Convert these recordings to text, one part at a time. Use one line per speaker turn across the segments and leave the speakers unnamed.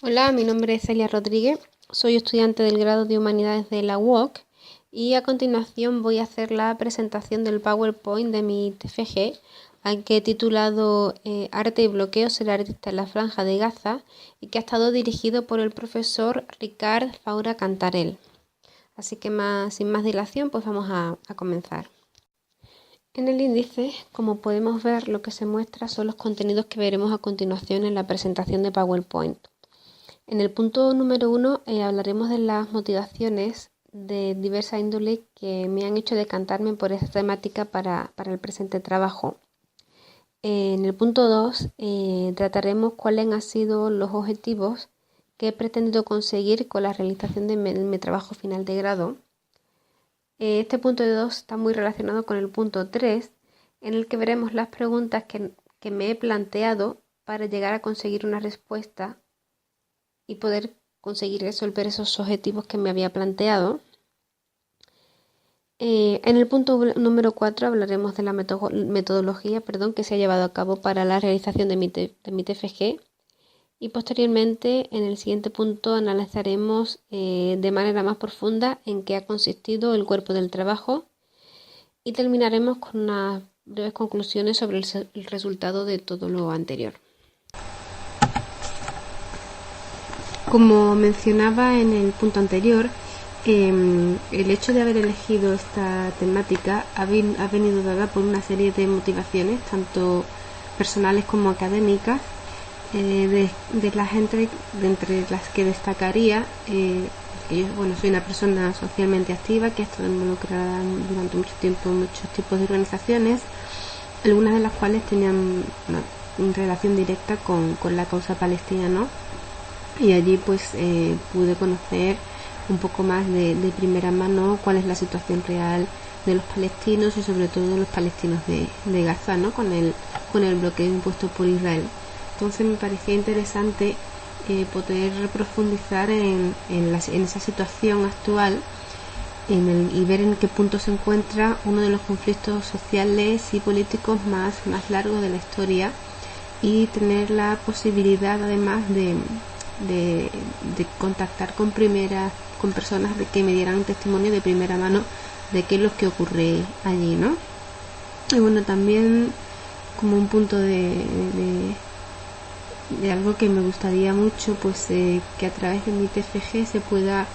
Hola, mi nombre es Celia Rodríguez, soy estudiante del grado de Humanidades de la UOC y a continuación voy a hacer la presentación del PowerPoint de mi TFG, al que he titulado Arte y bloqueo, ser artista en la Franja de Gaza, y que ha estado dirigido por el profesor Ricard Faura Cantarell. Así que sin más dilación, pues vamos a comenzar. En el índice, como podemos ver, lo que se muestra son los contenidos que veremos a continuación en la presentación de PowerPoint. En el punto número 1 hablaremos de las motivaciones de diversa índole que me han hecho decantarme por esta temática para el presente trabajo. En el punto 2 trataremos cuáles han sido los objetivos que he pretendido conseguir con la realización de mi trabajo final de grado. Este punto 2 está muy relacionado con el punto 3, en el que veremos las preguntas que me he planteado para llegar a conseguir una respuesta y poder conseguir resolver esos objetivos que me había planteado. En el punto número 4 hablaremos de la metodología que se ha llevado a cabo para la realización de mi TFG, y posteriormente en el siguiente punto analizaremos de manera más profunda en qué ha consistido el cuerpo del trabajo y terminaremos con unas breves conclusiones sobre el resultado de todo lo anterior. Como mencionaba en el punto anterior, el hecho de haber elegido esta temática ha venido dada por una serie de motivaciones, tanto personales como académicas, de entre las que destacaría que yo soy una persona socialmente activa que ha estado involucrada durante mucho tiempo en muchos tipos de organizaciones, algunas de las cuales tenían una relación directa con la causa palestina, ¿no? Y allí pude conocer un poco más de primera mano cuál es la situación real de los palestinos y sobre todo de los palestinos de Gaza, ¿no? con el bloqueo impuesto por Israel. Entonces me parecía interesante poder profundizar en esa situación actual y ver en qué punto se encuentra uno de los conflictos sociales y políticos más largos de la historia, y tener la posibilidad además de contactar con personas que me dieran testimonio de primera mano de qué es lo que ocurre allí, ¿no? Y bueno, también como un punto de algo que me gustaría mucho, que a través de mi TFG se pueda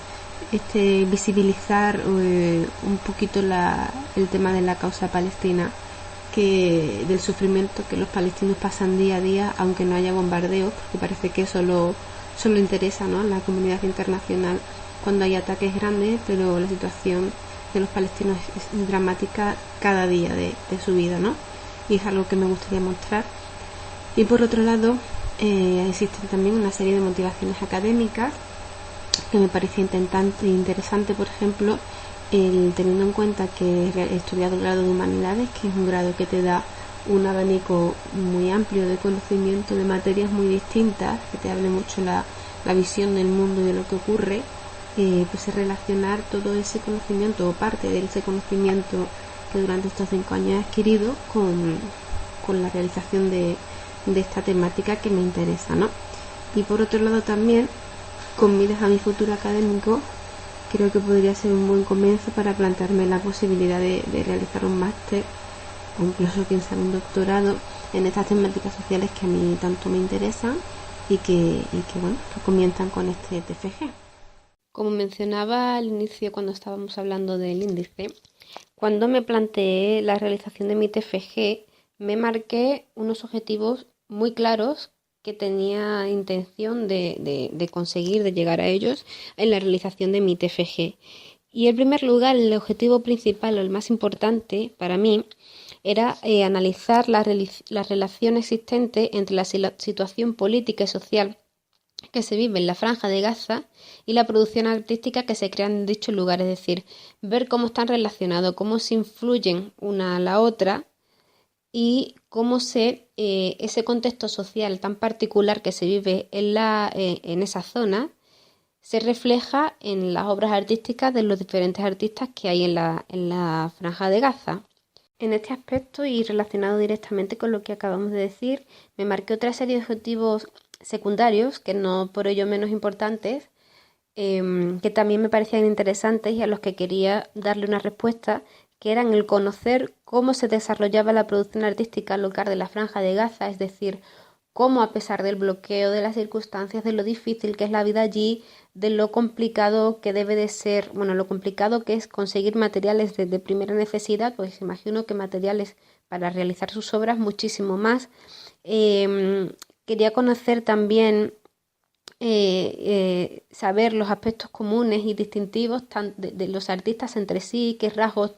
visibilizar un poquito el tema de la causa palestina, del sufrimiento que los palestinos pasan día a día, aunque no haya bombardeos, porque parece que eso solo interesa, ¿no?, a la comunidad internacional cuando hay ataques grandes, pero la situación de los palestinos es dramática cada día de su vida, ¿no? Y es algo que me gustaría mostrar. Y por otro lado, existen también una serie de motivaciones académicas que me parece interesante, por ejemplo, teniendo en cuenta que he estudiado el grado de Humanidades, que es un grado que te da un abanico muy amplio de conocimiento de materias muy distintas, que te hable mucho la visión del mundo y de lo que ocurre, es relacionar todo ese conocimiento o parte de ese conocimiento que durante estos 5 años he adquirido con la realización de esta temática que me interesa, ¿no? Y por otro lado también, con miras a mi futuro académico, creo que podría ser un buen comienzo para plantearme la posibilidad de realizar un máster o incluso quién sabe un doctorado en estas temáticas sociales que a mí tanto me interesan y que comienzan con este TFG. Como mencionaba al inicio cuando estábamos hablando del índice, cuando me planteé la realización de mi TFG me marqué unos objetivos muy claros que tenía intención de conseguir, de llegar a ellos en la realización de mi TFG. Y en primer lugar, el objetivo principal o el más importante para mí era analizar la relación existente entre la situación política y social que se vive en la Franja de Gaza y la producción artística que se crea en dichos lugares, es decir, ver cómo están relacionados, cómo se influyen una a la otra y cómo ese contexto social tan particular que se vive en esa zona se refleja en las obras artísticas de los diferentes artistas que hay en la Franja de Gaza. En este aspecto y relacionado directamente con lo que acabamos de decir, me marqué otra serie de objetivos secundarios, que no por ello menos importantes, que también me parecían interesantes y a los que quería darle una respuesta, que eran el conocer cómo se desarrollaba la producción artística local de la Franja de Gaza, es decir, cómo a pesar del bloqueo, de las circunstancias, de lo difícil que es la vida allí, de lo complicado que debe de ser, bueno, lo complicado que es conseguir materiales de primera necesidad, pues imagino que materiales para realizar sus obras muchísimo más. Quería conocer también, saber los aspectos comunes y distintivos de los artistas entre sí, qué rasgos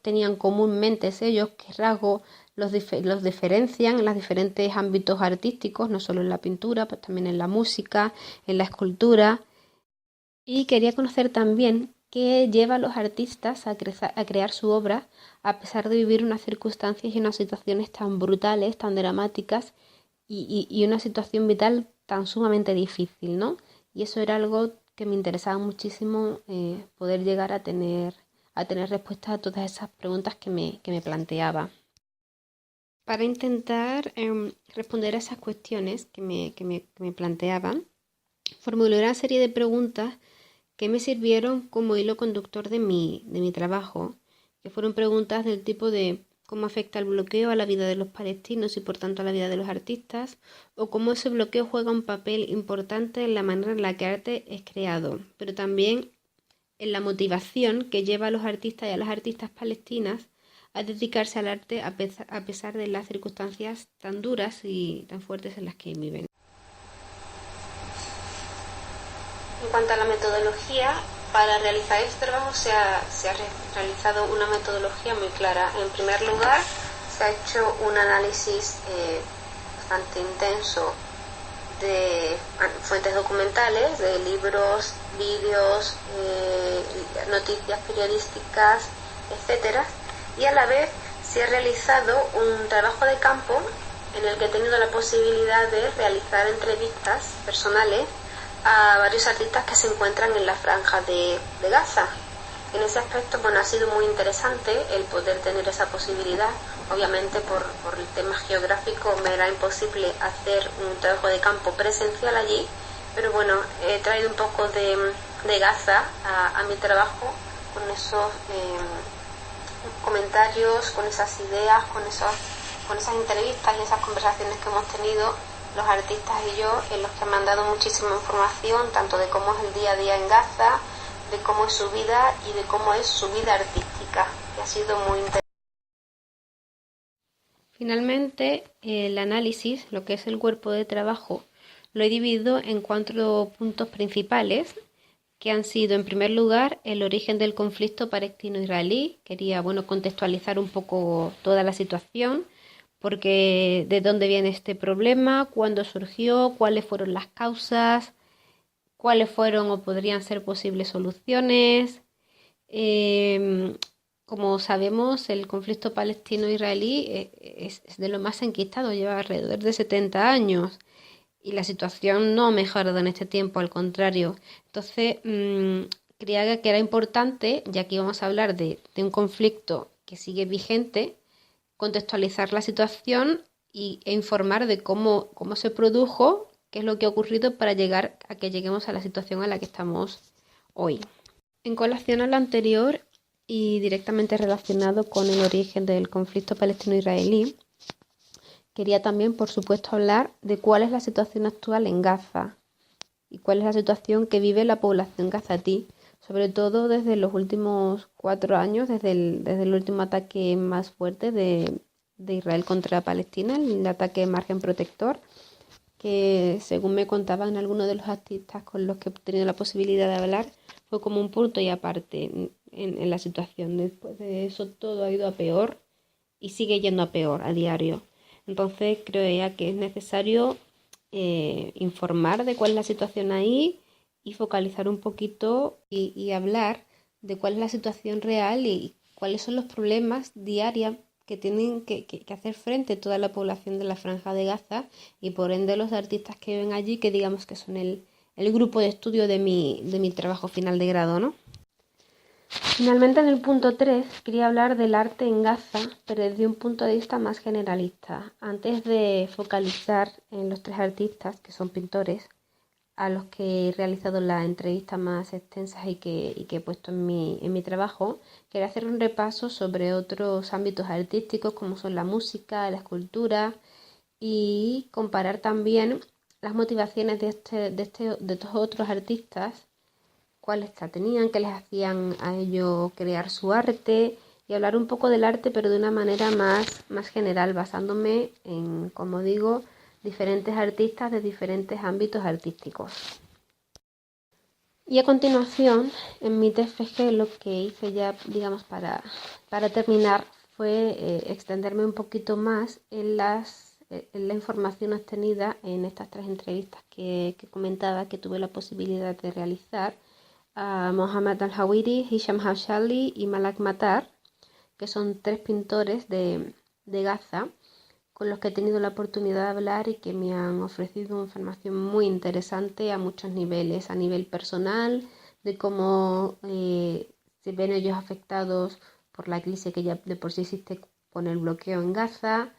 tenían comúnmente ellos, qué rasgos los diferencian en los diferentes ámbitos artísticos, no solo en la pintura, pues también en la música, en la escultura. Y quería conocer también qué lleva a los artistas a crear su obra a pesar de vivir unas circunstancias y unas situaciones tan brutales, tan dramáticas y una situación vital tan sumamente difícil, ¿no? Y eso era algo que me interesaba muchísimo, poder llegar a tener respuestas a todas esas preguntas que me planteaba. Para intentar responder a esas cuestiones que me planteaban, formulé una serie de preguntas que me sirvieron como hilo conductor de mi trabajo, que fueron preguntas del tipo de cómo afecta el bloqueo a la vida de los palestinos y por tanto a la vida de los artistas, o cómo ese bloqueo juega un papel importante en la manera en la que arte es creado, pero también en la motivación que lleva a los artistas y a las artistas palestinas a dedicarse al arte a pesar de las circunstancias tan duras y tan fuertes en las que viven. En cuanto a la metodología, para realizar este trabajo se ha realizado una metodología muy clara. En primer lugar, se ha hecho un análisis bastante intenso de fuentes documentales, de libros, vídeos, noticias periodísticas, etcétera, y a la vez se ha realizado un trabajo de campo en el que he tenido la posibilidad de realizar entrevistas personales a varios artistas que se encuentran en la Franja de Gaza. En ese aspecto, bueno, ha sido muy interesante el poder tener esa posibilidad. Obviamente por el tema geográfico me era imposible hacer un trabajo de campo presencial allí, pero bueno, he traído un poco de Gaza a mi trabajo con esos comentarios, con esas ideas, con esas entrevistas y esas conversaciones que hemos tenido los artistas y yo, en los que me han dado muchísima información, tanto de cómo es el día a día en Gaza, de cómo es su vida y de cómo es su vida artística, que ha sido muy interesante. Finalmente, el análisis, lo que es el cuerpo de trabajo, lo he dividido en 4 puntos principales, que han sido, en primer lugar, el origen del conflicto palestino-israelí. Quería, contextualizar un poco toda la situación, porque de dónde viene este problema, cuándo surgió, cuáles fueron las causas, cuáles fueron o podrían ser posibles soluciones. Como sabemos, el conflicto palestino-israelí es de lo más enquistado, lleva alrededor de 70 años y la situación no ha mejorado en este tiempo, al contrario. Entonces, creía que era importante, ya que íbamos a hablar de un conflicto que sigue vigente, contextualizar la situación e informar de cómo se produjo, qué es lo que ha ocurrido para llegar a que lleguemos a la situación en la que estamos hoy. En colación a lo anterior y directamente relacionado con el origen del conflicto palestino-israelí, quería también, por supuesto, hablar de cuál es la situación actual en Gaza y cuál es la situación que vive la población gazatí, sobre todo desde los últimos 4 años, desde el último ataque más fuerte de Israel contra Palestina, el ataque Margen Protector, que según me contaban algunos de los artistas con los que he tenido la posibilidad de hablar, fue como un punto y aparte en la situación. Después de eso todo ha ido a peor y sigue yendo a peor a diario. Entonces creo ya que es necesario informar de cuál es la situación ahí y focalizar un poquito y hablar de cuál es la situación real y cuáles son los problemas diarios que tienen que hacer frente toda la población de la Franja de Gaza y por ende los artistas que viven allí, que digamos que son el grupo de estudio de mi trabajo final de grado, ¿no? Finalmente, en el punto 3 quería hablar del arte en Gaza, pero desde un punto de vista más generalista. Antes de focalizar en los 3 artistas, que son pintores, a los que he realizado las entrevistas más extensas y que he puesto en mi trabajo, quería hacer un repaso sobre otros ámbitos artísticos como son la música, la escultura, y comparar también las motivaciones de estos otros artistas, cuáles tenían, qué les hacían a ellos crear su arte, y hablar un poco del arte pero de una manera más general, basándome en, como digo, diferentes artistas de diferentes ámbitos artísticos. Y a continuación, en mi TFG, lo que hice ya, digamos, para terminar, fue extenderme un poquito más en la información obtenida en estas 3 entrevistas que comentaba, que tuve la posibilidad de realizar a Mohamed Al-Hawiri, Hisham Hawshali y Malak Matar, que son 3 pintores de Gaza, con los que he tenido la oportunidad de hablar y que me han ofrecido información muy interesante a muchos niveles, a nivel personal, de cómo se ven ellos afectados por la crisis que ya de por sí existe con el bloqueo en Gaza,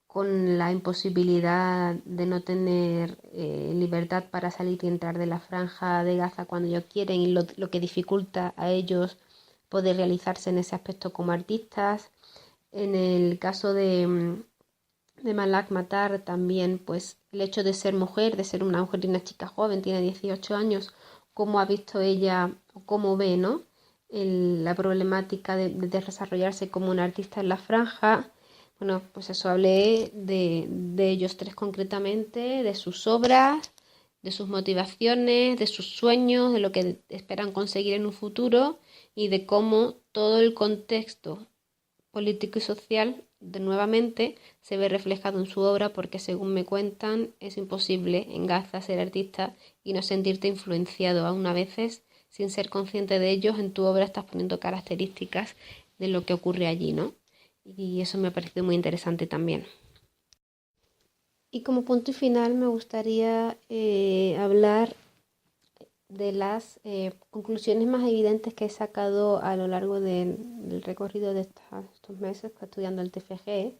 con la imposibilidad de no tener libertad para salir y entrar de la franja de Gaza cuando ellos quieren, y lo que dificulta a ellos poder realizarse en ese aspecto como artistas. En el caso de Malak Matar también, pues el hecho de ser mujer, de ser una mujer y una chica joven, tiene 18 años, cómo ha visto ella, o cómo ve, ¿no?, la problemática de desarrollarse como una artista en la franja. Bueno, pues eso, hablé de ellos 3 concretamente, de sus obras, de sus motivaciones, de sus sueños, de lo que esperan conseguir en un futuro, y de cómo todo el contexto político y social nuevamente se ve reflejado en su obra, porque según me cuentan es imposible en Gaza ser artista y no sentirte influenciado, aún a veces sin ser consciente de ellos. En tu obra estás poniendo características de lo que ocurre allí, ¿no? Y eso me ha parecido muy interesante también. Y como punto final me gustaría hablar de las conclusiones más evidentes que he sacado a lo largo del recorrido de estos meses estudiando el TFG,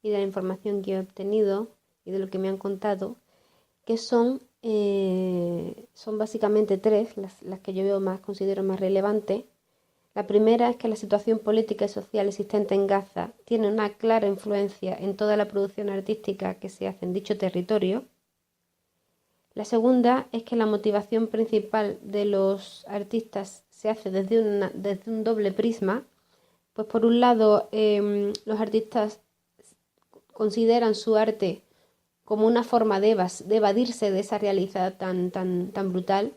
y de la información que he obtenido y de lo que me han contado, que son básicamente 3 las que yo veo considero más relevantes. La primera es que la situación política y social existente en Gaza tiene una clara influencia en toda la producción artística que se hace en dicho territorio. La segunda es que la motivación principal de los artistas se hace desde un doble prisma. Pues por un lado, los artistas consideran su arte como una forma de evadirse de esa realidad tan brutal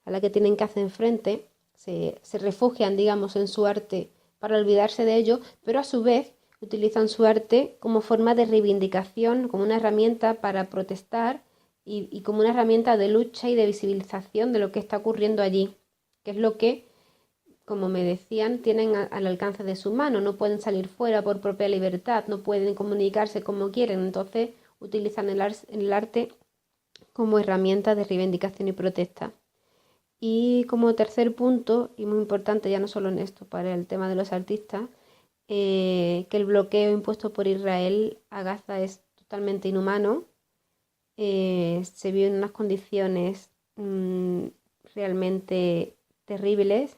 a la que tienen que hacer frente. Se refugian, digamos, en su arte para olvidarse de ello, pero a su vez utilizan su arte como forma de reivindicación, como una herramienta para protestar y como una herramienta de lucha y de visibilización de lo que está ocurriendo allí, que es lo que, como me decían, tienen al alcance de su mano. No pueden salir fuera por propia libertad, no pueden comunicarse como quieren, entonces utilizan el arte como herramienta de reivindicación y protesta. Y como tercer punto, y muy importante ya no solo en esto, para el tema de los artistas, que el bloqueo impuesto por Israel a Gaza es totalmente inhumano. Se vio en unas condiciones realmente terribles,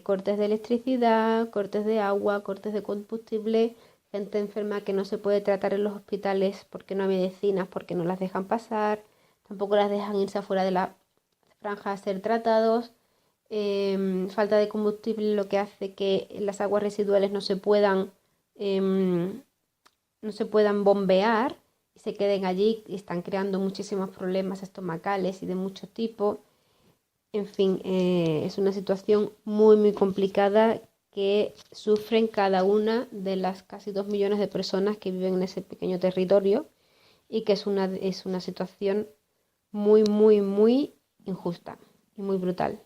cortes de electricidad, cortes de agua, cortes de combustible, gente enferma que no se puede tratar en los hospitales porque no hay medicinas, porque no las dejan pasar, tampoco las dejan irse afuera de la franja a ser tratados, falta de combustible, lo que hace que las aguas residuales no se puedan bombear y se queden allí, y están creando muchísimos problemas estomacales y de muchos tipos. En fin, es una situación muy complicada que sufren cada una de las casi 2 millones de personas que viven en ese pequeño territorio, y que es una situación muy injusta y muy brutal.